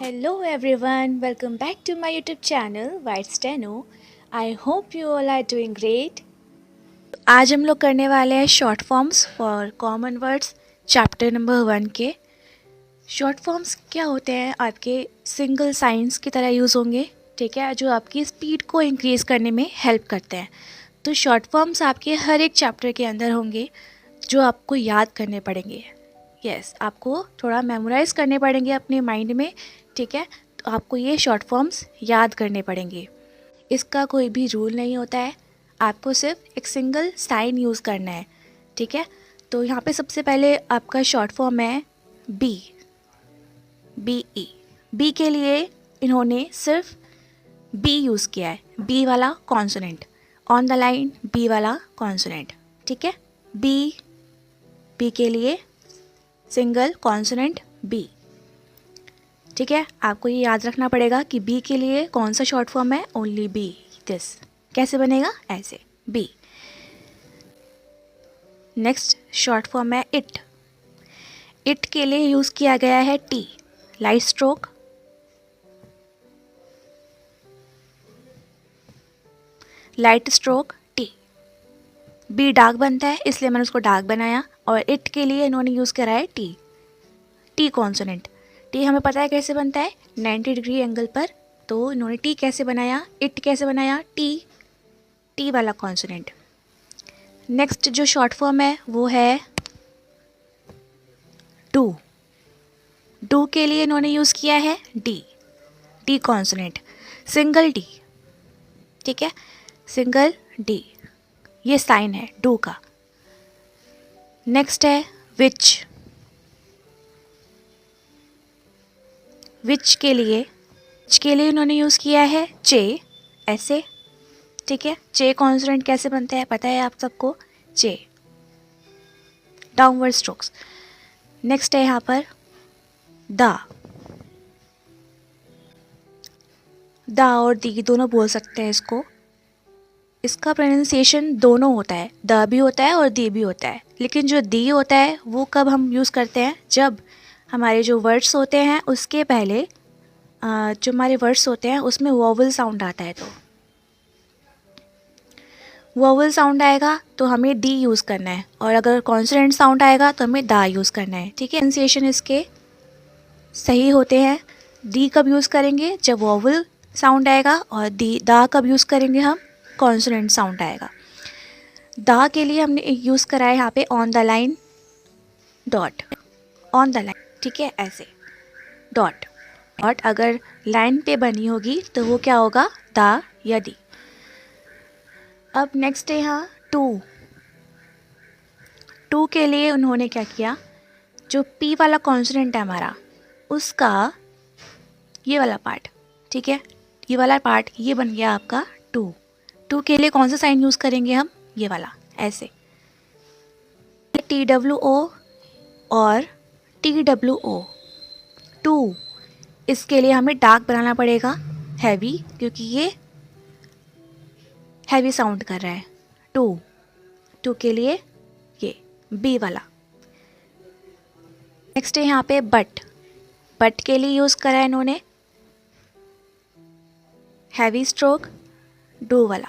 Hello everyone, welcome back to my YouTube channel White Steno. I hope you all are doing great. आज हम लोग करने वाले हैं short forms for common words chapter number 1 के। Short forms क्या होते हैं, आपके सिंगल साइंस की तरह यूज़ होंगे, ठीक है, जो आपकी स्पीड को इंक्रीज़ करने में हेल्प करते हैं। तो शॉर्ट फॉर्म्स आपके हर एक चैप्टर के अंदर होंगे जो आपको याद करने पड़ेंगे। यस, आपको थोड़ा मेमोराइज़ करने पड़ेंगे अपने माइंड में, ठीक है। तो आपको ये शॉर्ट फॉर्म्स याद करने पड़ेंगे। इसका कोई भी रूल नहीं होता है, आपको सिर्फ एक सिंगल साइन यूज़ करना है, ठीक है। तो यहाँ पे सबसे पहले आपका शॉर्ट फॉर्म है बी, BE। बी के लिए इन्होंने सिर्फ बी यूज़ किया है, बी वाला consonant, on the line B वाला कॉन्सोनेंट, ठीक है। बी के लिए सिंगल कॉन्सोनेंट बी, ठीक है। आपको ये याद रखना पड़ेगा कि बी के लिए कौन सा शॉर्ट फॉर्म है, ओनली बी। दिस कैसे बनेगा, ऐसे बी। नेक्स्ट शॉर्ट फॉर्म है इट। इट के लिए यूज़ किया गया है T, light stroke, light stroke T. Be dark बनता है इसलिए मैंने उसको डार्क बनाया, और इट के लिए इन्होंने यूज़ करा है टी, टी कॉन्सोनेंट। टी हमें पता है कैसे बनता है, 90 डिग्री एंगल पर। तो इन्होंने टी कैसे बनाया, इट कैसे बनाया, टी वाला कॉन्सोनेंट। नेक्स्ट जो शॉर्ट फॉर्म है वो है डू। डू के लिए इन्होंने यूज़ किया है डी कॉन्सोनेंट, सिंगल डी, ठीक है, सिंगल डी, ये साइन है डू का। नेक्स्ट है विच। विच के लिए इन्होंने यूज़ किया है जे, ऐसे, ठीक है। जे कॉन्सोनेंट कैसे बनता है पता है आप सबको, जे, डाउनवर्ड स्ट्रोक्स। नेक्स्ट है यहाँ पर द और दी दोनों बोल सकते हैं इसको। इसका प्रोनाउंसिएशन दोनों होता है, द भी होता है और दी भी होता है, लेकिन जो दी होता है वो कब हम यूज़ करते हैं, जब हमारे जो वर्ड्स होते हैं उसके पहले जो हमारे वर्ड्स होते हैं उसमें वोवल साउंड आता है। तो वोवल साउंड आएगा तो हमें डी यूज़ करना है, और अगर कॉन्सोनेंट साउंड आएगा तो हमें दा यूज़ करना है, ठीक है। प्रोनाउंसिएशन इसके सही होते हैं। डी कब यूज़ करेंगे, जब वोवल साउंड आएगा, और दा कब यूज़ करेंगे हम, कॉन्सोनेंट साउंड आएगा। दा के लिए हमने यूज़ करा है यहाँ पे on the line dot, on the line, ठीक है, ऐसे डॉट अगर लाइन पे बनी होगी तो वो क्या होगा, दा या दी। अब नेक्स्ट है यहाँ टू के लिए उन्होंने क्या किया, जो पी वाला कॉन्सोनेंट है हमारा, उसका ये वाला पार्ट, ठीक है, ये वाला पार्ट ये बन गया आपका टू के लिए कौन सा साइन यूज़ करेंगे हम, ये वाला, ऐसे TWO और TWO। टू, इसके लिए हमें डार्क बनाना पड़ेगा, हैवी, क्योंकि ये हैवी साउंड कर रहा है। टू के लिए ये बी वाला। नेक्स्ट है यहाँ पे बट के लिए यूज़ करा है इन्होंने हैवी स्ट्रोक डू वाला,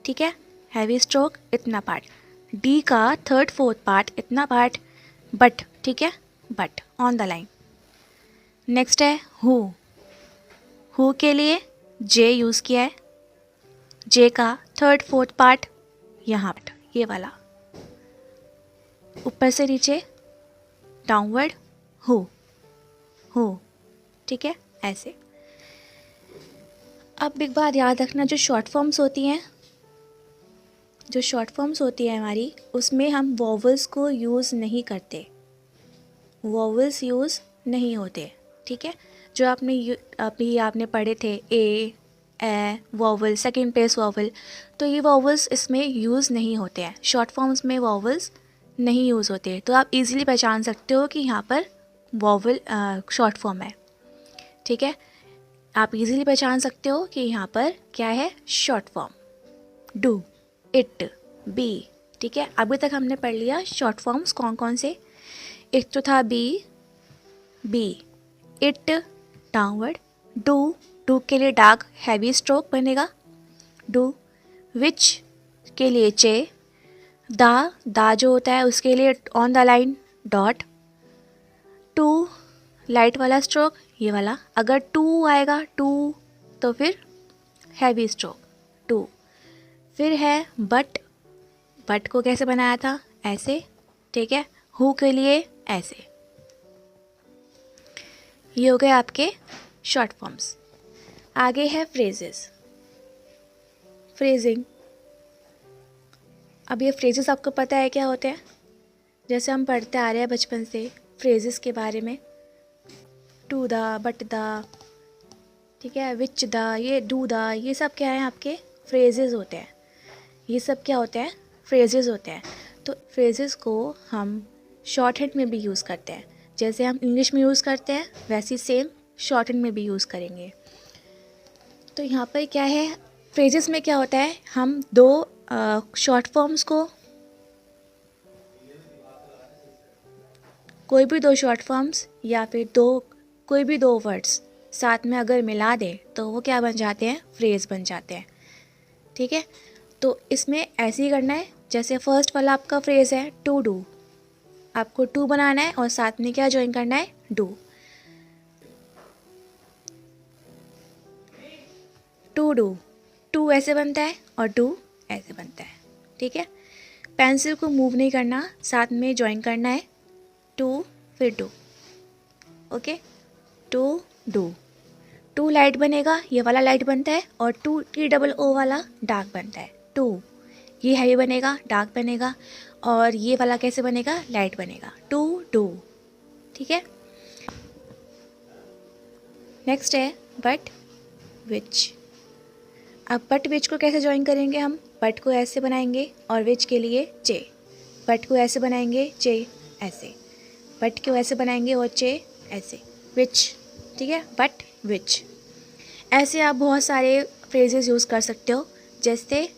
ठीक है, हैवी स्ट्रोक इतना पार्ट, डी का थर्ड फोर्थ पार्ट इतना पार्ट, बट, ठीक है, but on the line. Next है हु के लिए जे यूज़ किया है, जे का थर्ड फोर्थ पार्ट यहाँ पर, ये वाला, ऊपर से नीचे डाउनवर्ड हु, ठीक है, ऐसे। अब एक बात याद रखना, जो शॉर्ट फॉर्म्स होती हैं हमारी, उसमें हम वोवल्स को यूज़ नहीं करते, वोवल्स यूज़ नहीं होते, ठीक है। जो आपने पढ़े थे ए वोवल, सेकेंड प्लेस वोवल, तो ये वोवल्स इसमें यूज़ नहीं होते हैं, शॉर्ट फॉर्म्स में वोवल्स नहीं यूज़ होते। तो आप इजीली पहचान सकते हो कि यहाँ पर वोवल शॉर्ट फॉर्म है, ठीक है। आप इजीली पहचान सकते हो कि यहाँ पर क्या है, short form. Do, it, be, ठीक है, अभी तक हमने पढ़ लिया शॉर्ट फॉर्म्स कौन कौन से। एक तो था बी, इट डाउनवर्ड, डू के लिए डार्क हैवी स्ट्रोक बनेगा डू, विच के लिए चे, दा जो होता है उसके लिए on the line dot, to light वाला स्ट्रोक ये वाला, अगर टू आएगा टू तो फिर हैवी स्ट्रोक टू। फिर है बट को कैसे बनाया था ऐसे, ठीक है, हु के लिए ऐसे। ये हो गए आपके शॉर्ट फॉर्म्स। आगे है फ्रेजेस, फ्रेजिंग। अब ये फ्रेजेस आपको पता है क्या होते हैं, जैसे हम पढ़ते आ रहे हैं बचपन से फ्रेजेस के बारे में, टू द, बट द, ठीक है, विच द, ये डू द, ये सब क्या है आपके फ्रेजेस होते हैं। ये सब क्या होते हैं, फ्रेजेस होते हैं। तो फ्रेजेस को हम शॉर्ट हैंड में भी यूज़ करते हैं, जैसे हम इंग्लिश में यूज़ करते हैं वैसे सेम शॉर्ट हैंड में भी यूज़ करेंगे। तो यहाँ पर क्या है, फ्रेजेस में क्या होता है, हम दो शॉर्ट फॉर्म्स को, कोई भी दो शॉर्ट फॉर्म्स या फिर कोई भी दो वर्ड्स साथ में अगर मिला दें तो वो क्या बन जाते हैं, फ्रेज बन जाते हैं। ठीक है, तो इसमें ऐसे ही करना है जैसे फर्स्ट वाला आपका फ्रेज है टू डू, आपको टू बनाना है और साथ में क्या ज्वाइन करना है, डू। टू डू, टू ऐसे बनता है और डू ऐसे बनता है। ठीक है, पेंसिल को मूव नहीं करना, साथ में ज्वाइन करना है टू फिर do. Okay, to do, to light बनेगा, ये वाला लाइट बनता है, और टू TOO वाला डार्क बनता है। टू ये हैवी बनेगा, डार्क बनेगा, और ये वाला कैसे बनेगा, लाइट बनेगा, टू डू। ठीक है, नेक्स्ट है बट विच। अब बट विच को कैसे ज्वाइन करेंगे हम, बट को ऐसे बनाएंगे और विच के लिए चे, बट को ऐसे बनाएंगे चे ऐसे, बट को ऐसे बनाएंगे और चे ऐसे, विच। ठीक है, बट विच। ऐसे आप बहुत सारे फ्रेजेस यूज़ कर सकते हो, जैसे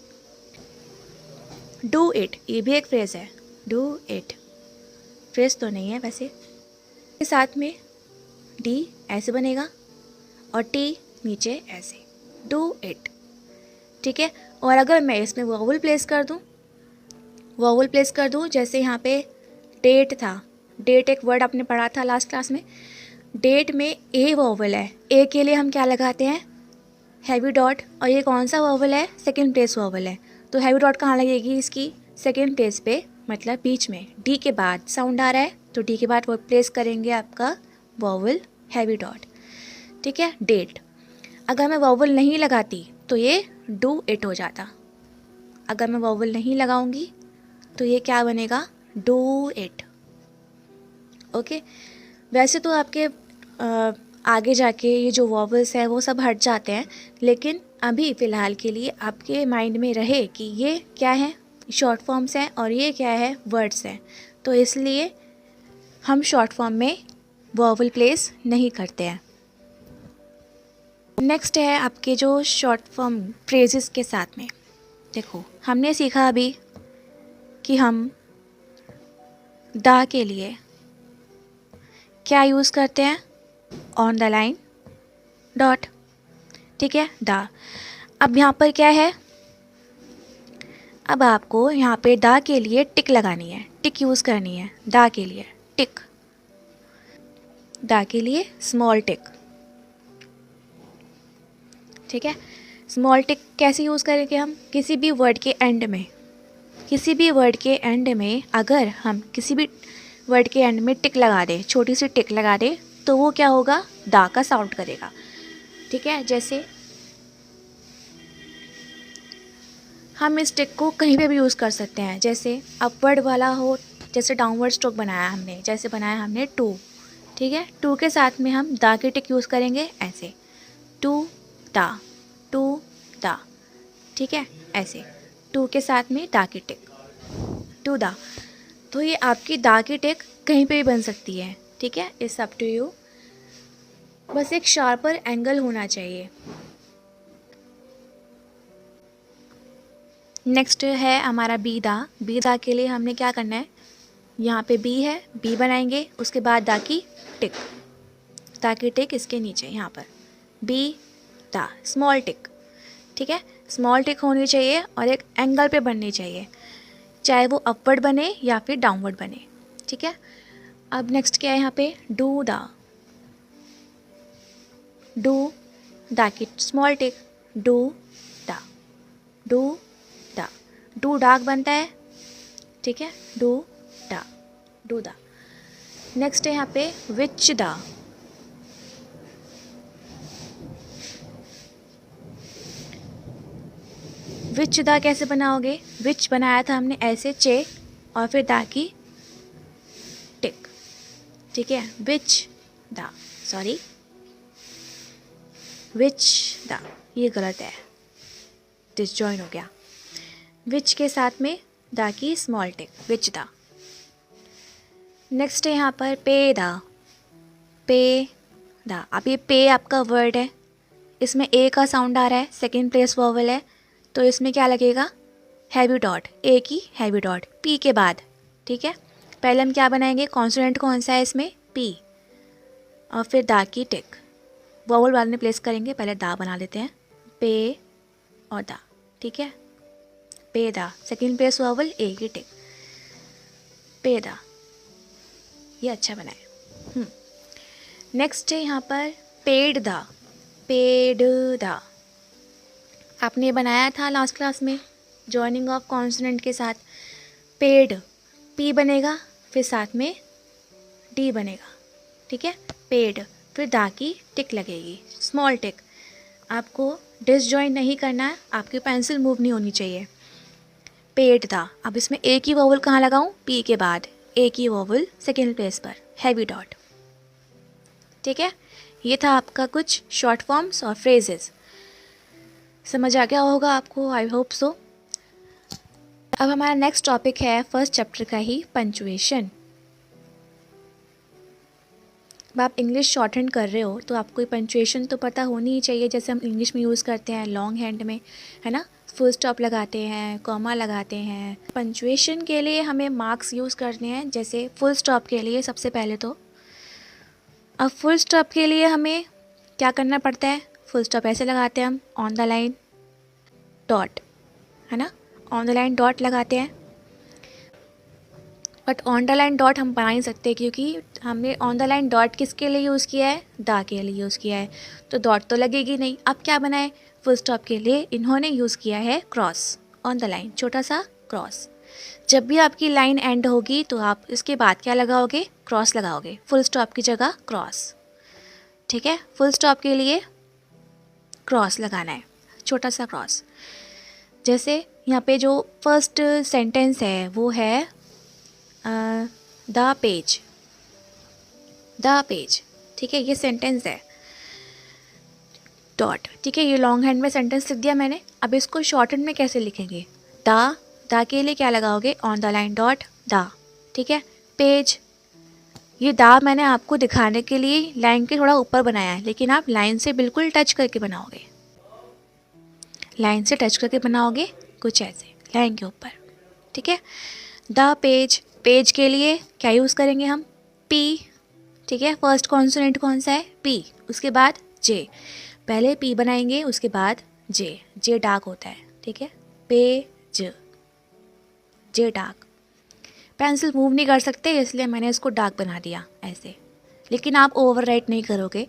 डू इट, ये भी एक फ्रेज़ है, डू इट, फ्रेज़ तो नहीं है वैसे। के साथ में डी ऐसे बनेगा और टी नीचे ऐसे, डू इट। ठीक है, और अगर मैं इसमें वॉवल प्लेस कर दूँ, जैसे यहाँ पे डेट था, डेट एक वर्ड आपने पढ़ा था लास्ट क्लास में, डेट में ए वॉवल है, ए के लिए हम क्या लगाते हैं, हैवी डॉट, और ये कौन सा वॉवल है, सेकंड प्लेस वॉवल है, तो हैवी डॉट कहाँ लगेगी, इसकी सेकंड प्लेस पे, मतलब बीच में, डी के बाद साउंड आ रहा है तो डी के बाद वो प्लेस करेंगे आपका वॉवल हैवी डॉट। ठीक है, डेट। अगर मैं वॉवल नहीं लगाती तो ये डू इट हो जाता, अगर मैं वॉवल नहीं लगाऊंगी तो ये क्या बनेगा, डू इट। ओके, वैसे तो आपके आगे जाके ये जो वॉवल्स है वो सब हट जाते हैं, लेकिन अभी फ़िलहाल के लिए आपके माइंड में रहे कि ये क्या है, शॉर्ट फॉर्म्स हैं और ये क्या है, वर्ड्स हैं, तो इसलिए हम शॉर्ट फॉर्म में वॉवल प्लेस नहीं करते हैं। नेक्स्ट है आपके जो शॉर्ट फॉर्म फ्रेजेस के साथ में, देखो हमने सीखा अभी कि हम दा के लिए क्या यूज़ करते हैं, ऑन द लाइन डॉट। ठीक है, दा। अब यहाँ पर क्या है, अब आपको यहाँ पे दा के लिए टिक लगानी है, टिक यूज़ करनी है, दा के लिए टिक, दा के लिए स्मॉल टिक। ठीक है, स्मॉल टिक कैसे यूज़ करेंगे हम, किसी भी वर्ड के एंड में, किसी भी वर्ड के एंड में अगर हम किसी भी वर्ड के एंड में टिक लगा दें, छोटी सी टिक लगा दें, तो वो क्या होगा, दा का साउंड करेगा। ठीक है, जैसे हम इस टिक को कहीं पे भी यूज़ कर सकते हैं, जैसे अपवर्ड वाला हो, जैसे डाउनवर्ड स्ट्रोक बनाया हमने, जैसे बनाया हमने टू। ठीक है, टू के साथ में हम दा की टिक यूज़ करेंगे ऐसे, टू दा, टू दा। ठीक है, ऐसे टू के साथ में दा की टिक, टू दा। तो ये आपकी दा की टिक कहीं पे भी बन सकती है। ठीक है, इट्स अप टू यू, बस एक शार्पर एंगल होना चाहिए। नेक्स्ट है हमारा बी दा। बी दा के लिए हमने क्या करना है, यहाँ पे बी है, बी बनाएंगे, उसके बाद दा की टिक, दा की टिक इसके नीचे यहाँ पर बी दा स्मॉल टिक। ठीक है, स्मॉल टिक होनी चाहिए और एक एंगल पे बननी चाहिए, चाहे वो अपवर्ड बने या फिर डाउनवर्ड बने। ठीक है, अब नेक्स्ट क्या है यहाँ पे, डू दा, डू दा की स्मॉल टिक, डू दा, डू दा, डू डाक बनता है। ठीक है, डू दा, डू दा। नेक्स्ट है यहाँ पे विच दा, विच दा कैसे बनाओगे, विच बनाया था हमने ऐसे चे और फिर दा की टिक। ठीक है, विच दा, सॉरी विच दा, ये गलत है, डिसजॉइन हो गया। विच के साथ में दा की स्मॉल टिक, विच दा। नेक्स्ट है यहाँ पर पे दा, पे दा। अब ये पे आपका वर्ड है, इसमें ए का साउंड आ रहा है, सेकेंड प्लेस वॉवल है, तो इसमें क्या लगेगा, हैवी डॉट, ए की हैवी डॉट पी के बाद। ठीक है, पहले हम क्या बनाएंगे, कॉन्सोनेंट कौन सा है इसमें, पी, और फिर दा की टिक, वॉवल बाद में प्लेस करेंगे, पहले दा बना लेते हैं, पे और दा। ठीक है, पे दा, सेकेंड प्लेस वॉवल, ए की टिक, पे दा, ये अच्छा बनाए। नेक्स्ट है यहाँ पर पेड़ दा, पेड़ दा। आपने बनाया था लास्ट क्लास में जॉइनिंग ऑफ कॉन्सोनेंट के साथ, पेड़ पी बनेगा, फिर साथ में डी बनेगा। ठीक है, पेड़, फिर दा की टिक लगेगी, स्मॉल टिक। आपको डिसजॉइन नहीं करना है, आपकी पेंसिल मूव नहीं होनी चाहिए। पेड़ दा, अब इसमें ए की वोवल कहाँ लगाऊं, पी के बाद, ए की वोवल सेकेंड प्लेस पर, हैवी डॉट। ठीक है, ये था आपका कुछ शॉर्ट फॉर्म्स और फ्रेजेस। समझ आ गया होगा आपको, आई होप सो। अब हमारा नेक्स्ट टॉपिक है फर्स्ट चैप्टर का ही, पंचुएशन। अब आप इंग्लिश शॉर्ट हैंड कर रहे हो तो आपको पंचुएशन तो पता होनी ही चाहिए, जैसे हम इंग्लिश में यूज़ करते हैं लॉन्ग हैंड में, है ना, फुल स्टॉप लगाते हैं, कॉमा लगाते हैं। पंचुएशन के लिए हमें मार्क्स यूज़ करने हैं, जैसे फुल स्टॉप के लिए सबसे पहले तो, अब फुल स्टॉप के लिए हमें क्या करना पड़ता है, फुल स्टॉप ऐसे लगाते हैं हम, ऑन द लाइन डॉट, है ना, ऑन द लाइन डॉट लगाते हैं। But on the line dot हम बना नहीं सकते, क्योंकि हमने ऑन द लाइन डॉट किसके लिए यूज़ किया है, दा के लिए यूज़ किया है, तो डॉट तो लगेगी नहीं। अब क्या बनाए, फुल स्टॉप के लिए इन्होंने यूज़ किया है क्रॉस, ऑन द लाइन छोटा सा क्रॉस। जब भी आपकी लाइन एंड होगी तो आप इसके बाद क्या लगाओगे, क्रॉस लगाओगे, फुल स्टॉप की जगह क्रॉस। ठीक है, फुल स्टॉप के लिए क्रॉस लगाना है, छोटा सा क्रॉस। जैसे यहाँ पे जो फर्स्ट सेंटेंस है वो है द पेज, द पेज। ठीक है, ये सेंटेंस है, डॉट। ठीक है, ये लॉन्ग हैंड में सेंटेंस लिख दिया मैंने। अब इसको शॉर्ट हैंड में कैसे लिखेंगे, दा के लिए क्या लगाओगे, ऑन द लाइन डॉट दा। ठीक है, पेज, ये दा मैंने आपको दिखाने के लिए लाइन के थोड़ा ऊपर बनाया है, लेकिन आप लाइन से बिल्कुल टच करके बनाओगे, लाइन से टच करके बनाओगे कुछ ऐसे लाइन के ऊपर। ठीक है, द पेज, पेज के लिए क्या यूज़ करेंगे हम, पी। ठीक है, फर्स्ट कॉन्सोनेंट कौन सा है, पी, उसके बाद जे, पहले पी बनाएंगे उसके बाद जे, जे डार्क होता है। ठीक है, पेज, जे डार्क। पेंसिल मूव नहीं कर सकते इसलिए मैंने इसको डार्क बना दिया ऐसे, लेकिन आप ओवरराइट नहीं करोगे।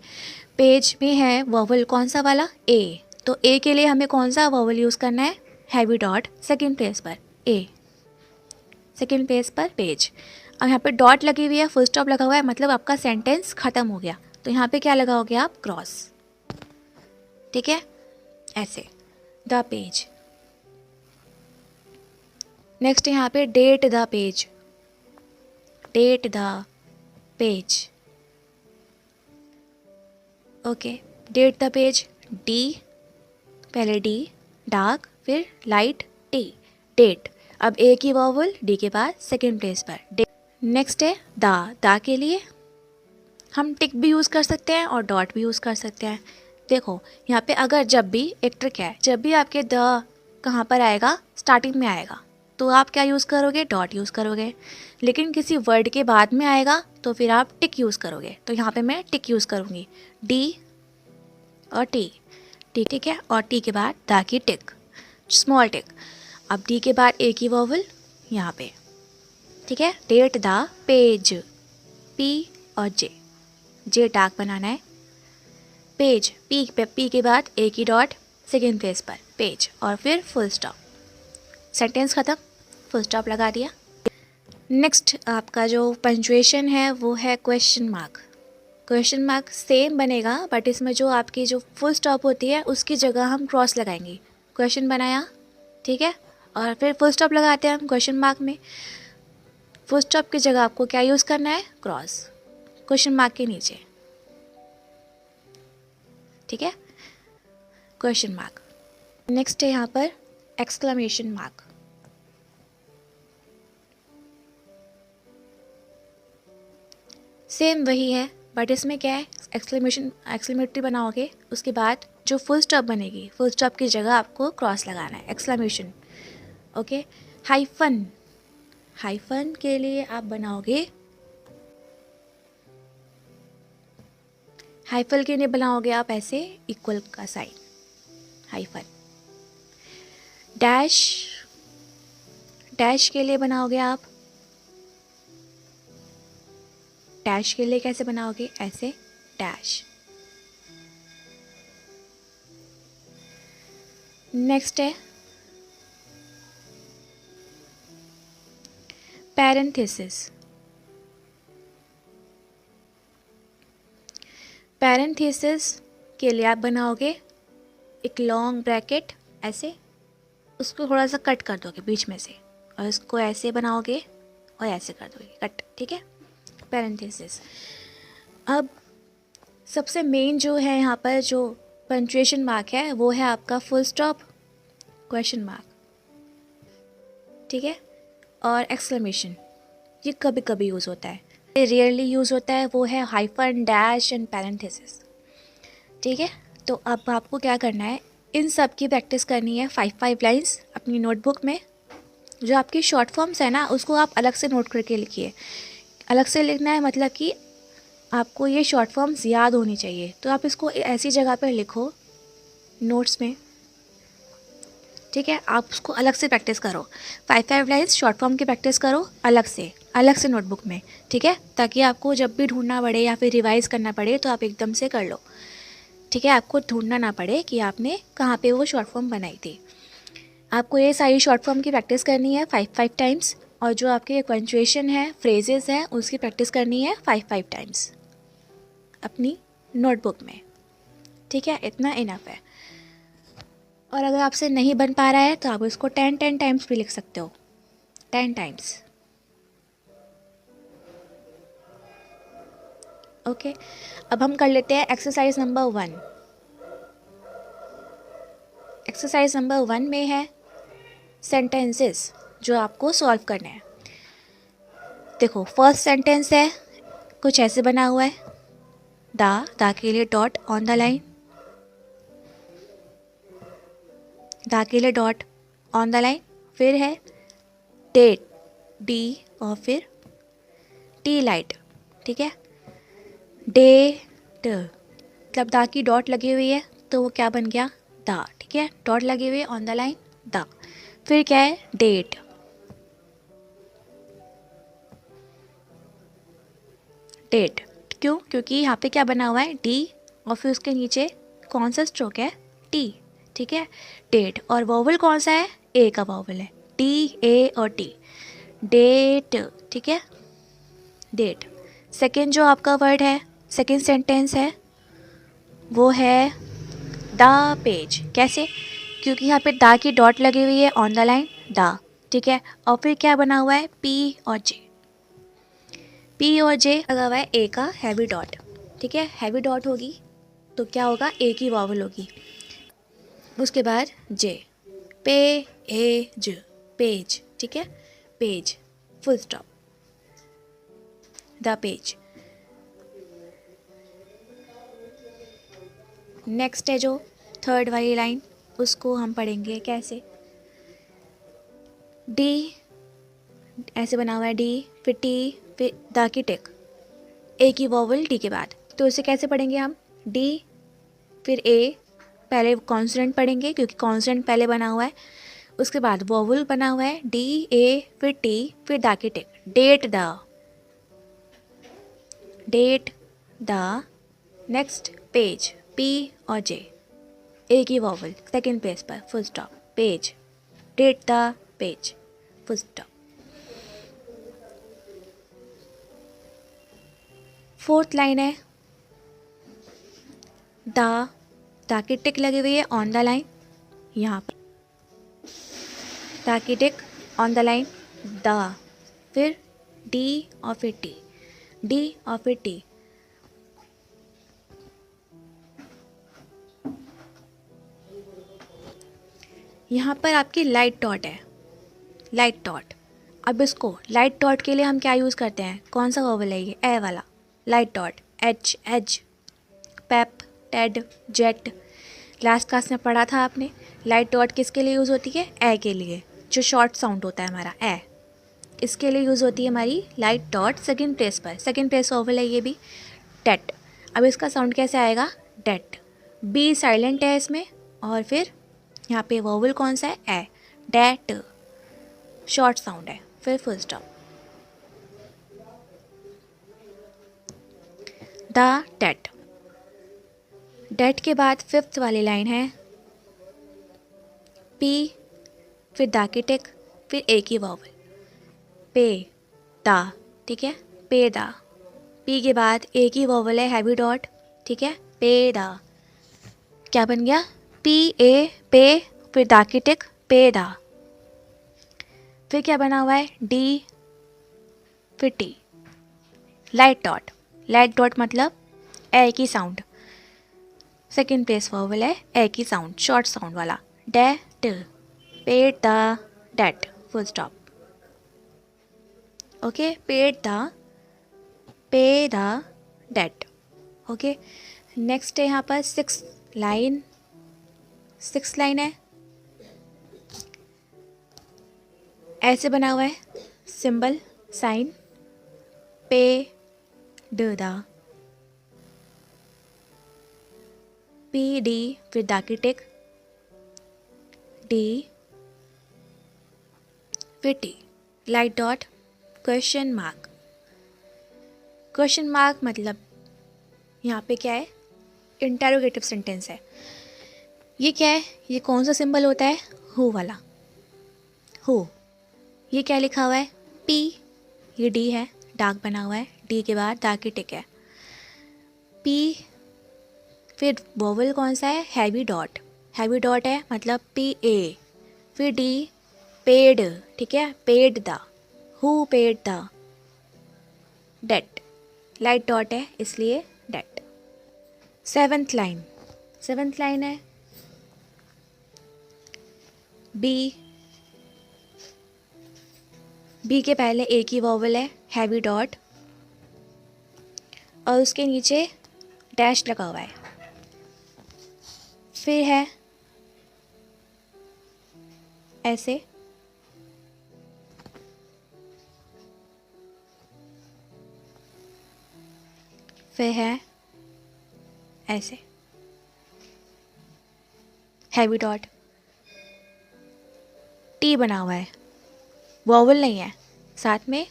पेज में है वॉवल कौन सा वाला, ए, तो ए के लिए हमें कौन सा वॉवल यूज़ करना है, हैवी डॉट, सेकेंड प्लेस पर ए, सेकेंड प्लेस पर पेज। अब यहाँ पे डॉट लगी हुई है, फुल स्टॉप लगा हुआ है, मतलब आपका सेंटेंस ख़त्म हो गया, तो यहाँ पे क्या लगाओगे आप, क्रॉस। ठीक है, ऐसे, द पेज। नेक्स्ट यहाँ पे date the page, date the page. Okay, date the page, D, पहले डी डार्क, फिर लाइट टी, डेट। अब ए की वॉवल डी के बाद सेकेंड प्लेस पर डेट। नेक्स्ट है दा के लिए हम टिक भी यूज़ कर सकते हैं और डॉट भी यूज़ कर सकते हैं। देखो यहाँ पे अगर जब भी, एक ट्रिक है, जब भी आपके द कहाँ पर आएगा, स्टार्टिंग में आएगा, तो आप क्या यूज़ करोगे, डॉट यूज़ करोगे। लेकिन किसी वर्ड के बाद में आएगा तो फिर आप टिक यूज़ करोगे। तो यहाँ पे मैं टिक यूज़ करूँगी, डी और टी, टी, ठीक है। और टी के बाद दा की टिक, स्मॉल टिक। अब डी के बाद ए की वॉवल यहाँ पे, ठीक है। डेट द पेज, पी और जे, जे डाक बनाना है। पेज, पी के बाद ए की डॉट सेकेंड प्लेस पर, पेज, और फिर फुल स्टॉप। सेंटेंस ख़त्म, फुल स्टॉप लगा दिया। नेक्स्ट आपका जो पंचुएशन है वो है question mark. Question mark same बनेगा, बट इसमें जो आपकी जो फुल स्टॉप होती है उसकी जगह हम क्रॉस लगाएंगे। क्वेश्चन बनाया, ठीक है, और फिर फुल स्टॉप लगाते हैं हम क्वेश्चन मार्क में। फुल स्टॉप की जगह आपको क्या यूज़ करना है, क्रॉस, क्वेश्चन मार्क के नीचे, ठीक है, क्वेश्चन मार्क। नेक्स्ट है यहाँ पर एक्सक्लेमेशन मार्क। सेम वही है, बट इसमें क्या है, एक्सक्लेमेटरी बनाओगे, उसके बाद जो फुल स्टॉप बनेगी, फुल स्टॉप की जगह आपको क्रॉस लगाना है, एक्सक्लेमेशन, ओके। हाइफन, हाइफन के लिए आप बनाओगे, हाइफन के लिए बनाओगे आप ऐसे इक्वल का साइन, हाइफन। डैश, डैश के लिए बनाओगे आप, डैश के लिए कैसे बनाओगे, ऐसे डैश। नेक्स्ट है पैरेंथेसिस। पैरेंथेसिस के लिए आप बनाओगे एक लॉन्ग ब्रैकेट ऐसे, उसको थोड़ा सा कट कर दोगे बीच में से, और इसको ऐसे बनाओगे और ऐसे कर दोगे कट, ठीक है, पैरेंथेसिस। अब सबसे मेन जो है यहाँ पर जो पंचुएशन मार्क है वो है आपका फुल स्टॉप, क्वेश्चन मार्क, ठीक है, और एक्सक्लेमेशन। ये कभी कभी यूज़ होता है, ये रेयरली यूज़ होता है, वो है हाइफन, डैश एंड पैरेंथेसिस, ठीक है। तो अब आपको क्या करना है, इन सब की प्रैक्टिस करनी है 5 लाइंस अपनी नोटबुक में। जो आपकी शॉर्ट फॉर्म्स है ना उसको आप अलग से नोट करके लिखिए। अलग से लिखना है मतलब कि आपको ये शॉर्ट फॉर्म्स याद होनी चाहिए, तो आप इसको ऐसी जगह पर लिखो नोट्स में, ठीक है। आप उसको अलग से प्रैक्टिस करो, 5 लाइन्स शॉर्ट फॉर्म की प्रैक्टिस करो अलग से नोटबुक में, ठीक है, ताकि आपको जब भी ढूंढना पड़े या फिर रिवाइज़ करना पड़े तो आप एकदम से कर लो, ठीक है। आपको ढूंढना ना पड़े कि आपने कहाँ पे वो शॉर्ट फॉर्म बनाई थी। आपको ये सारी शॉर्ट फॉर्म की प्रैक्टिस करनी है 5 टाइम्स, और जो आपके पंचुएशन है, फ्रेजेस हैं, उसकी प्रैक्टिस करनी है 5 टाइम्स अपनी नोटबुक में, ठीक है। इतना इनफ है। और अगर आपसे नहीं बन पा रहा है तो आप इसको 10 टाइम्स भी लिख सकते हो, 10 टाइम्स, ओके। अब हम कर लेते हैं एक्सरसाइज नंबर 1। एक्सरसाइज नंबर 1 में है सेंटेंसेस जो आपको सॉल्व करने हैं। देखो फर्स्ट सेंटेंस है, कुछ ऐसे बना हुआ है, दा के लिए डॉट ऑन द लाइन, दा के लिए डॉट ऑन द लाइन, फिर है डेट, डी और फिर टी लाइट, ठीक है। डेट मतलब दा की डॉट लगी हुई है तो वो क्या बन गया, दा, ठीक है, डॉट लगी हुई है ऑन द लाइन, दा। फिर क्या है, डेट, डेट, क्यों, क्योंकि यहाँ पे क्या बना हुआ है, डी, और फिर उसके नीचे कौन सा स्ट्रोक है, टी, ठीक है, डेट। और वॉवल कौन सा है, ए का वॉवल है, टी, ए और टी, डेट, ठीक है, डेट। सेकेंड जो आपका वर्ड है, सेकेंड सेंटेंस है, वो है द पेज। कैसे, क्योंकि यहाँ पे दा की डॉट लगी हुई है ऑन द लाइन, दा, ठीक है, और फिर क्या बना हुआ है, पी और जे, पी और जे लगा हुआ है ए का हैवी डॉट, ठीक है, हैवी डॉट होगी तो क्या होगा, ए की वॉवल होगी, उसके बाद जे, पे ए ज, पेज, ठीक है, page, full stop, the page. Next है जो थर्ड वाली लाइन, उसको हम पढ़ेंगे कैसे, डी ऐसे बना हुआ है, डी, फिर टी, फिर द की टिक, ए की वॉवल डी के बाद। तो इसे कैसे पढ़ेंगे हम? डी फिर ए, पहले कॉन्सोनेंट पढ़ेंगे क्योंकि कॉन्सोनेंट पहले बना हुआ है, उसके बाद वॉवल बना हुआ है, डी ए फिर टी फिर द की tick, date the, next page, P और जे, ए की वॉवल सेकेंड पेज पर, full stop, page, date the page, full stop. Fourth line है द की टिक लगी हुई है ऑन द लाइन, यहाँ पर द की tick on the line, the, फिर डी और फिर टी, डी और फिर टी। यहाँ पर आपकी लाइट डॉट है, लाइट डॉट। अब इसको लाइट डॉट के लिए हम क्या यूज़ करते हैं? कौन सा वॉवल है ये? ए वाला, लाइट डॉट, एच, एज, पेप, टेड, जेट। लास्ट क्लास में पढ़ा था आपने, लाइट डॉट किसके लिए यूज़ होती है? ए के लिए, जो शॉर्ट साउंड होता है हमारा ए, इसके लिए यूज़ होती है हमारी लाइट डॉट सेकेंड प्लेस पर। सेकेंड प्लेस वॉवल है ये भी, टेट। अब इसका साउंड कैसे आएगा? डेट। बी साइलेंट है इसमें, और फिर यहाँ पे वॉवल कौन सा है? ए, डेट, शॉर्ट साउंड है, फिर full stop. The date, date के बाद फिफ्थ वाली लाइन है पी, फिर द की टिक, फिर ए की वॉवल, पे द, ठीक है, पे द। पी के बाद ए की वॉवल है हैवी डॉट, ठीक है, पे द। क्या बन गया? पी ए, पे, फिर द की टिक, पे द। फिर क्या बना हुआ है? डी, फिर T, light dot. Light dot मतलब ए की साउंड, सेकेंड प्लेस वॉवल है ए की साउंड, शॉर्ट साउंड वाला, date, paid the date, full stop. Okay, paid the, pay the date. Okay, next है यहाँ पर सिक्स लाइन है, ऐसे बना हुआ है सिंबल, साइन, पे ड द, पी डी, फिर द की टिक, डी, फिर T, light dot, question mark. Question mark मतलब यहाँ पे क्या है? इंटेरोगेटिव सेंटेंस है। ये क्या है? ये कौन सा सिंबल होता है? हु वाला, हु। ये क्या लिखा हुआ है? पी, ये डी है, डार्क बना हुआ है, डी के बाद द की टिक है, पी, फिर वोवल कौन सा है? हैवी डॉट, हैवी डॉट है मतलब पी ए, फिर डी, पेड, ठीक है, paid the, who paid the date, light dot है इसलिए डेट। सेवेंथ लाइन है बी, बी के पहले ए की वॉवल है हैवी डॉट, और उसके नीचे डैश लगा हुआ है, फिर है ऐसे, फिर है ऐसे, हैवी डॉट, टी बना हुआ है, वॉवल नहीं है, साथ में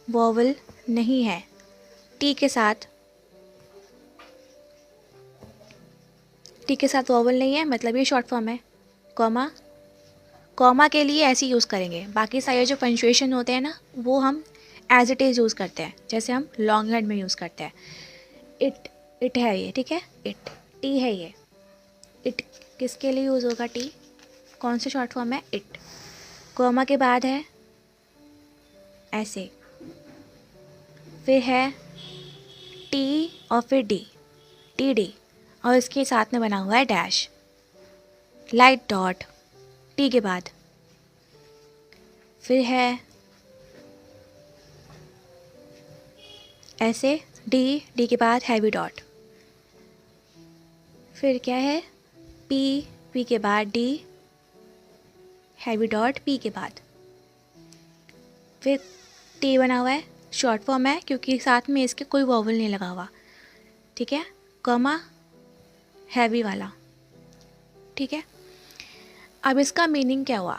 वॉवल नहीं है, टी के साथ वॉवल नहीं है मतलब ये शॉर्ट फॉर्म है, कॉमा के लिए ऐसे यूज़ करेंगे। बाकी सारे जो पंचुएशन होते हैं ना वो हम एज इट इज़ यूज़ करते हैं, जैसे हम लॉन्ग हैंड में यूज़ करते हैं। इट है ये, ठीक है, इट, टी है ये, इट किसके लिए यूज़ होगा? टी, कौन से शॉर्ट फॉर्म है? इट। कॉमा के बाद है ऐसे, फिर है टी और फिर डी, टी डी, और इसके साथ में बना हुआ है डैश, लाइट डॉट, टी के बाद, फिर है ऐसे, डी के बाद हैवी डॉट, फिर क्या है? पी के बाद डी, हैवी डॉट, पी के बाद, फिर टी बना हुआ है, शॉर्ट फॉर्म है क्योंकि साथ में इसके कोई वॉवल नहीं लगा हुआ, ठीक है, कॉमा हैवी वाला, ठीक है। अब इसका मीनिंग क्या हुआ,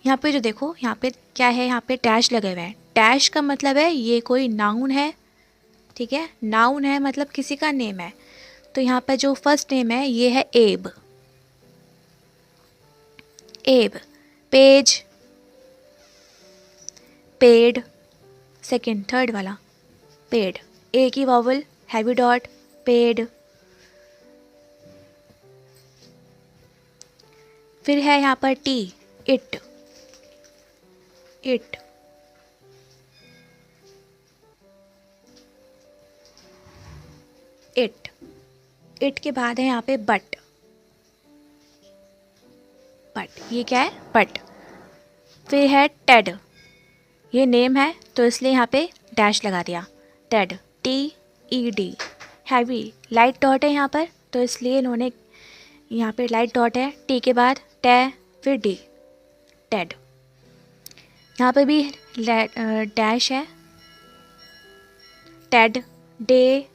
यहाँ पे जो देखो यहाँ पे क्या है, यहाँ पे डैश लगे हुए हैं। डैश का मतलब है ये कोई नाउन है, ठीक है, नाउन है मतलब किसी का नेम है। तो यहाँ पर जो फर्स्ट नेम है ये है एब, एब, पेज, पेड, सेकंड थर्ड वाला पेड, ए की वॉवल हैवी डॉट, पेड। फिर है यहाँ पर T, it, it, it, it के बाद है यहाँ पे बट, बट ये क्या है, बट। फिर है टेड, ये नेम है तो इसलिए यहाँ पे डैश लगा दिया, Ted, T E D. Heavy light dot है यहाँ पर तो इसलिए इन्होंने यहाँ पे लाइट डॉट है, टी के बाद टे, फिर डी, टेड। यहाँ पे भी डैश है, टेड, डे।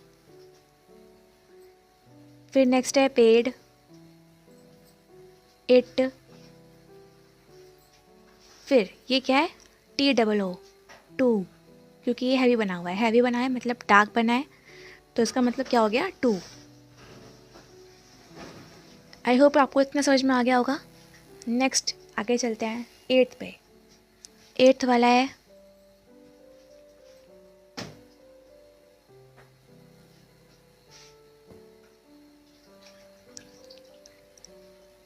फिर नेक्स्ट है पेड, इट। फिर ये क्या है, टी डबल ओ, टू, क्योंकि ये हैवी बना हुआ है, हैवी बना है मतलब डार्क बना है तो इसका मतलब क्या हो गया, टू। आई होप आपको इतना समझ में आ गया होगा। नेक्स्ट आगे चलते हैं एट्थ पे। एट्थ वाला है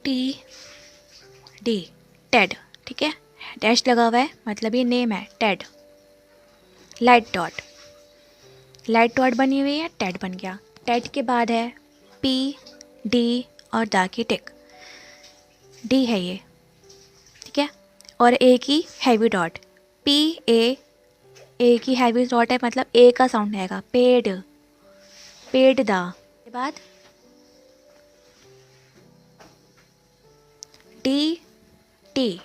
टी डी, टेड, ठीक है, डैश लगा हुआ है मतलब ये नेम है, Ted. Light dot, light dot बनी हुई है, टेड बन गया। टेड के बाद है पी डी और दा की टिक, डी है ये, ठीक है, और ए की हैवी डॉट, पी ए की हैवी डॉट है मतलब ए का साउंड आएगा, पेड, पेड दा के बाद D T,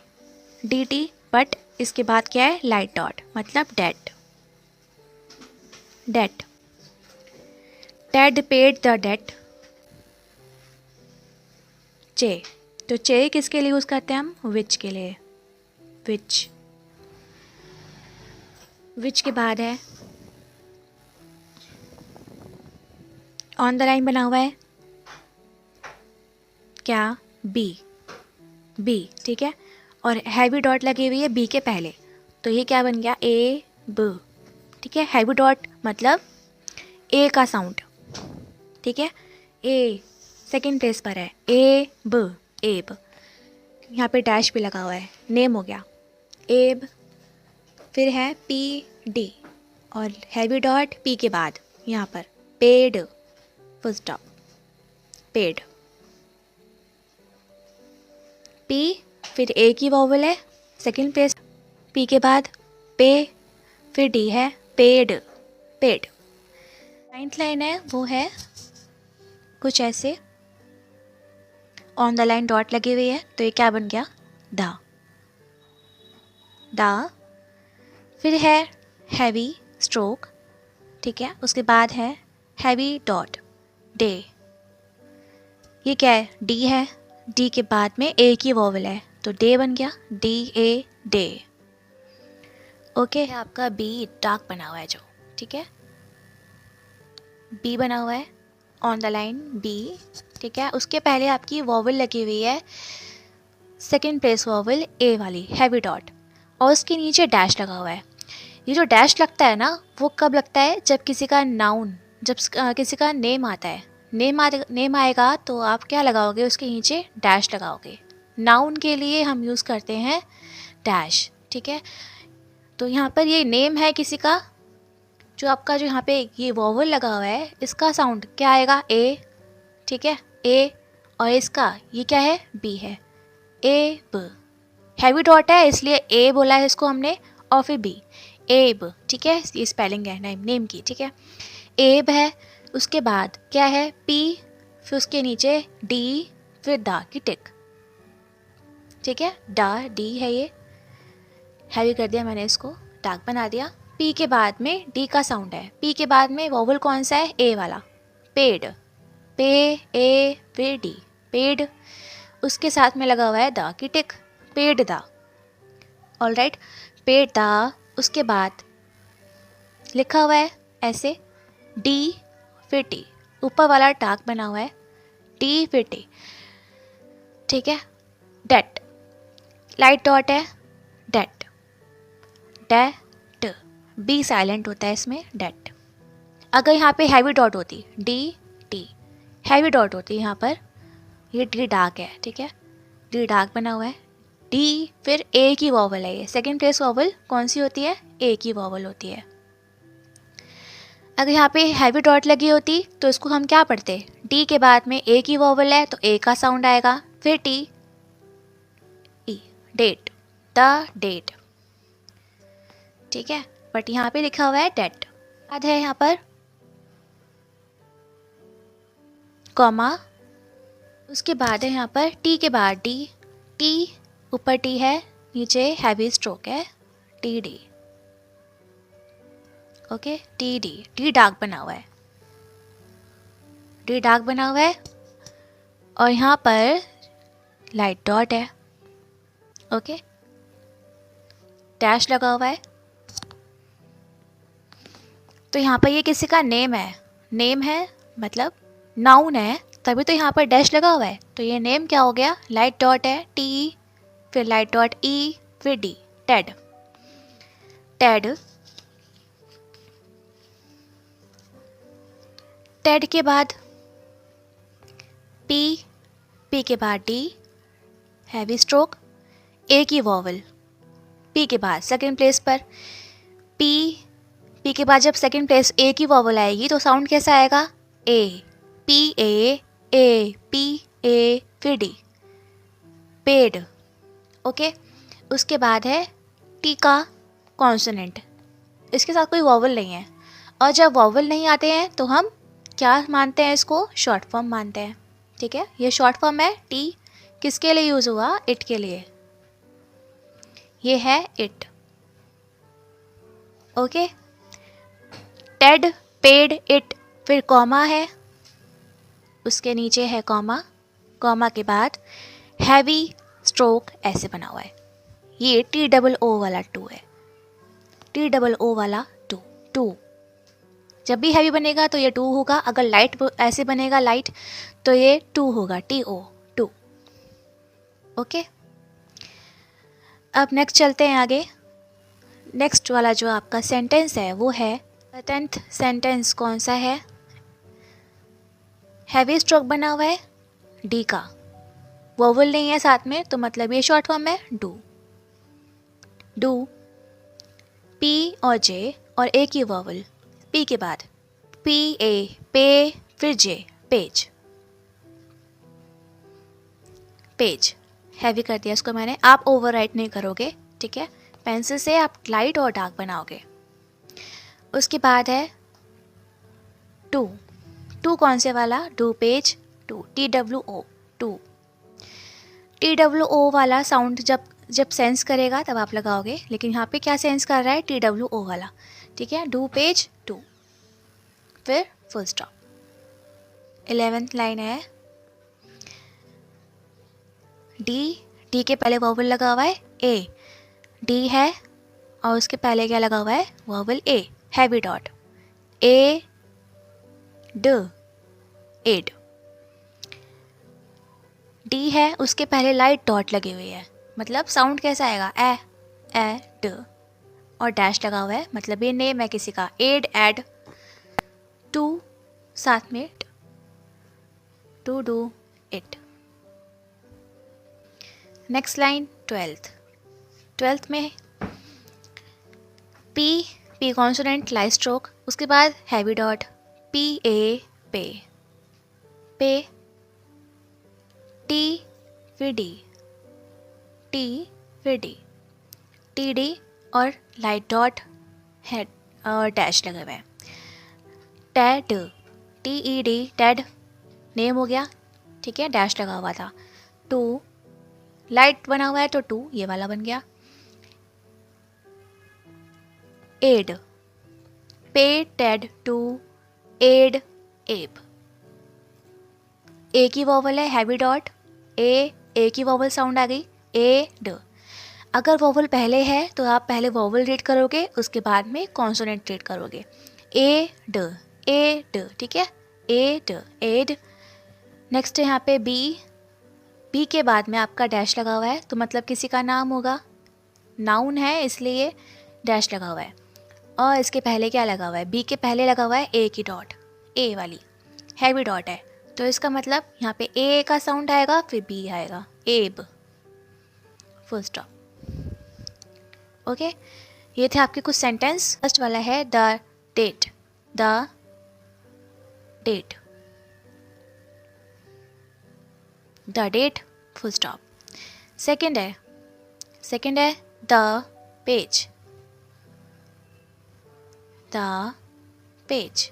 D T, but इसके बाद क्या है, लाइट डॉट मतलब date, date, Ted paid the date. चे, तो चे किसके लिए यूज़ करते हैं हम, विच के लिए, विच। विच के बाद है ऑन द लाइन बना हुआ है क्या, बी, बी, ठीक है, और हैवी डॉट लगी हुई है बी के पहले तो ये क्या बन गया, ए ब, ठीक है। हैवी डॉट मतलब ए का साउंड, ठीक है, ए सेकंड प्लेस पर है, ए ब, एब। यहाँ पे डैश भी लगा हुआ है, नेम हो गया एब। फिर है पी डी और हैवी डॉट पी के बाद यहाँ पर paid, full stop, paid, P, फिर ए की वॉवल है सेकंड प्लेस पी के बाद, पे, फिर डी है, पेड, पेड। नाइन्थ लाइन है वो है कुछ ऐसे, ऑन द लाइन डॉट लगी हुई है तो ये क्या बन गया, दा, दा। फिर है हैवी स्ट्रोक, ठीक है, उसके बाद है हैवी डॉट, डे, ये क्या है, डी है, डी के बाद में ए की वॉवल है तो डे बन गया, डी ए, डे। ओके, आपका बी डार्क बना हुआ है जो, ठीक है, बी बना हुआ है ऑन द लाइन बी, ठीक है, उसके पहले आपकी वॉवल लगी हुई है सेकंड प्लेस वॉवल ए वाली हैवी डॉट और उसके नीचे डैश लगा हुआ है। ये जो डैश लगता है ना वो कब लगता है, जब किसी का नाउन, जब किसी का नेम आता है, नेम आएगा तो आप क्या लगाओगे, उसके नीचे डैश लगाओगे। नाउन के लिए हम यूज़ करते हैं डैश, ठीक है। तो यहाँ पर ये नेम है किसी का, जो आपका जो यहाँ पे ये वॉवल लगा हुआ है इसका साउंड क्या आएगा, ए, ठीक है, ए, और इसका ये क्या है, बी है, ए ब, हैवी डॉट है इसलिए ए बोला है इसको हमने, और फिर बी, एब, ठीक है, ये स्पेलिंग है नेम की, ठीक है, एब है। उसके बाद क्या है, पी, फिर उसके नीचे डी, फिर दा की टिक, ठीक है, डा, डी है ये, हैवी कर दिया मैंने, इसको डार्क बना दिया। पी के बाद में डी का साउंड है, पी के बाद में वोवल कौन सा है, ए वाला, पेड, पे ए फिर डी, पेड। उसके साथ में लगा हुआ है द की टिक, paid the, alright, paid the. उसके बाद लिखा हुआ है ऐसे डी फिर टी, ऊपर वाला टाक बना हुआ है टी फिर टी, ठीक है। डेट, लाइट डॉट है, डेट, डेट, बी साइलेंट होता है इसमें, डेट। अगर यहाँ पे हैवी डॉट होती, डी टी, हैवी डॉट होती यहाँ पर, ये डी डार्क है, ठीक है, डी डार्क बना हुआ है, डी फिर ए की वॉवल है, ये सेकेंड प्लेस वॉवल कौन सी होती है, ए की वॉवल होती है। अगर यहाँ पे हैवी डॉट लगी होती तो इसको हम क्या पढ़ते, डी के बाद में ए की वॉवल है तो ए का साउंड आएगा, फिर T, E, date, the date, ठीक है। बट यहाँ पे लिखा हुआ है डेट, बाद है यहाँ पर कॉमा, उसके बाद है यहाँ पर टी के बाद डी, टी ऊपर टी है, नीचे हैवी स्ट्रोक है, T D, okay, T D, D dark बना हुआ है, डी डार्क बना हुआ है, और यहाँ पर लाइट डॉट है, ओके, डैश लगा हुआ है। तो यहाँ पर ये किसी का नेम है, नेम है मतलब नाउन है, तभी तो यहाँ पर डैश लगा हुआ है, तो ये नेम क्या हो गया, लाइट डॉट है, टी फिर लाइट डॉट ई फिर डी, टेड, टेड। टेड के बाद पी, पी के बाद डी, हैवी स्ट्रोक, ए की वॉवल पी के बाद सेकेंड प्लेस पर, पी, पी के बाद जब सेकेंड प्लेस ए की वॉवल आएगी तो साउंड कैसा आएगा, ए, पी ए पी ए फिर डी, पेड, ओके। उसके बाद है टी का कॉन्सोनेंट, इसके साथ कोई वॉवल नहीं है, और जब वॉवल नहीं आते हैं तो हम क्या मानते हैं, इसको शॉर्ट फॉर्म मानते हैं, ठीक है। ये शॉर्ट फॉर्म है, टी किसके लिए यूज़ हुआ, इट के लिए, ये है it, okay. Ted, paid, it, फिर कॉमा है, उसके नीचे है कॉमा, कॉमा के बाद हैवी स्ट्रोक ऐसे बना हुआ है, ये टी डबल ओ वाला टू है, टी डबल ओ वाला टू, टू जब भी हैवी बनेगा तो ये टू होगा, अगर लाइट ऐसे बनेगा लाइट तो ये टू होगा, टी ओ, टू, ओके। अब नेक्स्ट चलते हैं आगे। नेक्स्ट वाला जो आपका सेंटेंस है वो है 10th सेंटेंस, कौन सा है, हैवी स्ट्रोक बना हुआ है, डी का, वोवल नहीं है साथ में तो मतलब ये शॉर्ट फॉर्म है डू, डू, पी और जे और ए की वोवल, पी के बाद पी ए, पे फिर जे, पेज, पेज, हैवी कर दिया इसको मैंने, आप ओवरराइट नहीं करोगे, ठीक है, पेंसिल से आप लाइट और डार्क बनाओगे। उसके बाद है टू, टू कौन से वाला, do page, two, T W O, two, T W O वाला साउंड जब जब सेंस करेगा तब आप लगाओगे, लेकिन यहाँ पे क्या सेंस कर रहा है, टी डब्ल्यू ओ वाला, ठीक है, डू पेज, टू, फिर फुल स्टॉप। 11th लाइन है डी, डी के पहले वोवल लगा हुआ है ए, डी है और उसके पहले क्या लगा हुआ है, वोवल ए, हैवी डॉट, ए ड, एड, डी है उसके पहले लाइट डॉट लगी हुई है, मतलब साउंड कैसा आएगा, ए ड, और डैश लगा हुआ है, मतलब ये नेम है किसी का, एड, एड, टू साथ में to do it. Next line 12th में P, P consonant, light stroke, उसके बाद हैवी डॉट, पी ए, पे, पे, टी फिर डी, टी फिर डी, टी डी और लाइट डॉट है और डैश लगे हुए हैं, Ted, T E D, Ted name हो गया, ठीक है, डैश लगा हुआ था, टू लाइट बना हुआ है तो टू ये वाला बन गया, एड, पे टेड टू एड एब। ए की वॉवल है हैवी डॉट, ए की वॉवल साउंड आ गई, ए ड। अगर वॉवल पहले है तो आप पहले वॉवल रीड करोगे, उसके बाद में कॉन्सोनेंट रीड करोगे। ए ड, ठीक है, ए ड, एड। नेक्स्ट है यहाँ पे बी के बाद में आपका डैश लगा हुआ है, तो मतलब किसी का नाम होगा, नाउन है इसलिए डैश लगा हुआ है। और इसके पहले क्या लगा हुआ है, बी के पहले लगा हुआ है ए की डॉट, ए वाली हैवी डॉट है, तो इसका मतलब यहाँ पे ए का साउंड आएगा, फिर बी आएगा, एब, फुल स्टॉप। ओके, ये थे आपके कुछ सेंटेंस। फर्स्ट वाला है the date, the date, the date, full stop. Second है the page, the page.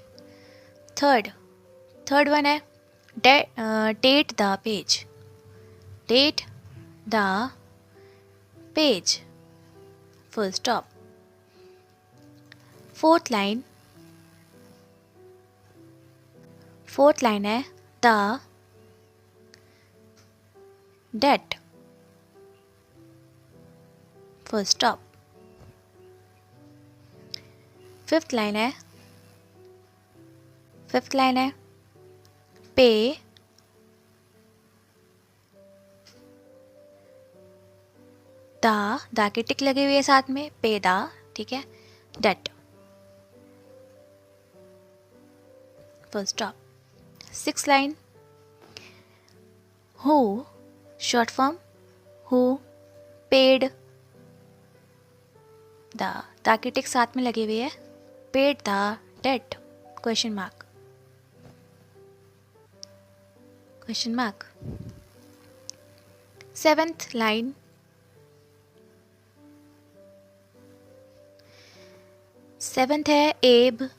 Third one है date the page, date the page, full stop. Fourth line है the date, full stop. Fifth line है पे दा की tick लगी हुई है साथ में, पे दा, ठीक है, date, full stop. Six line who, short form who paid दा की टिक साथ में लगी हुई है, paid the date, question mark, question mark. Seventh line है एब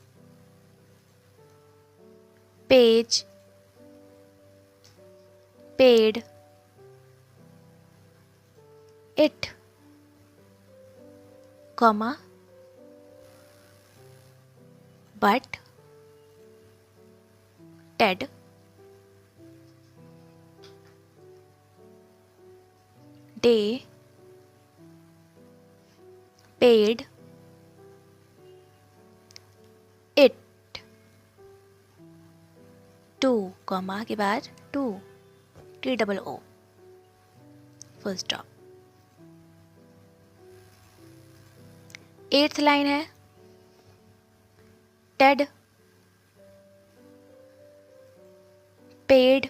page paid it, comma, but Ted day paid it too, comma के बाद too, TOO, full stop. Eighth line है टेड पेड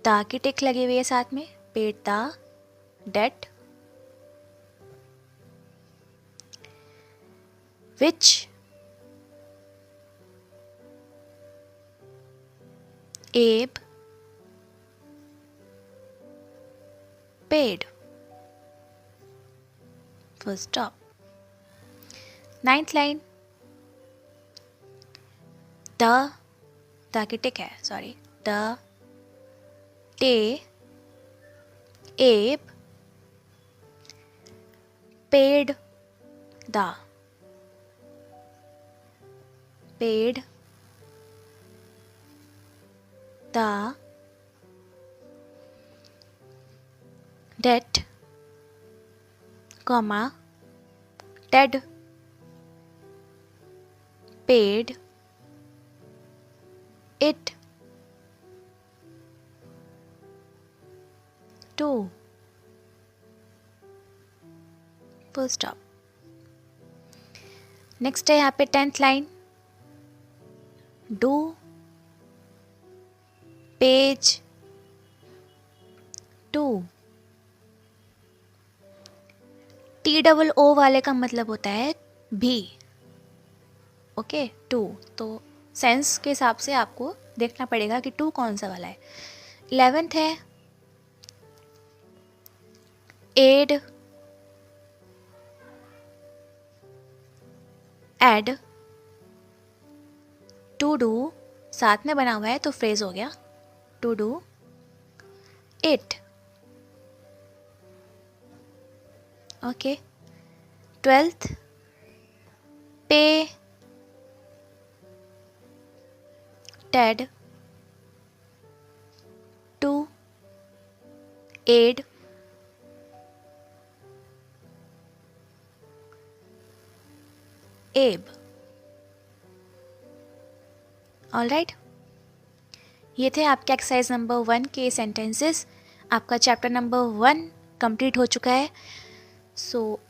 दा की टिक लगी हुई है साथ में, पेड दा डेट, विच एब paid, full stop. Ninth line the की टिक है, सॉरी, द टे एब paid the, paid the date, comma, टेड paid it to, full stop. Next है यहाँ पे tenth line do page to, TOO वाले का मतलब होता है भी, ओके, टू, तो सेंस के हिसाब से आपको देखना पड़ेगा कि टू कौन सा वाला है। 11th है एड एड टू डू, साथ में बना हुआ है तो फ्रेज हो गया, to do it, okay. 12th पे टेड टू एड एब। ऑलराइट, ये थे आपके एक्सरसाइज नंबर 1 के सेंटेंसेस। आपका चैप्टर नंबर 1 कंप्लीट हो चुका है। सो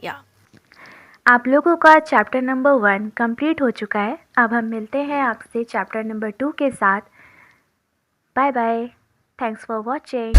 या आप लोगों का चैप्टर नंबर 1 कंप्लीट हो चुका है। अब हम मिलते हैं आपसे चैप्टर नंबर 2 के साथ। Bye bye, thanks for watching.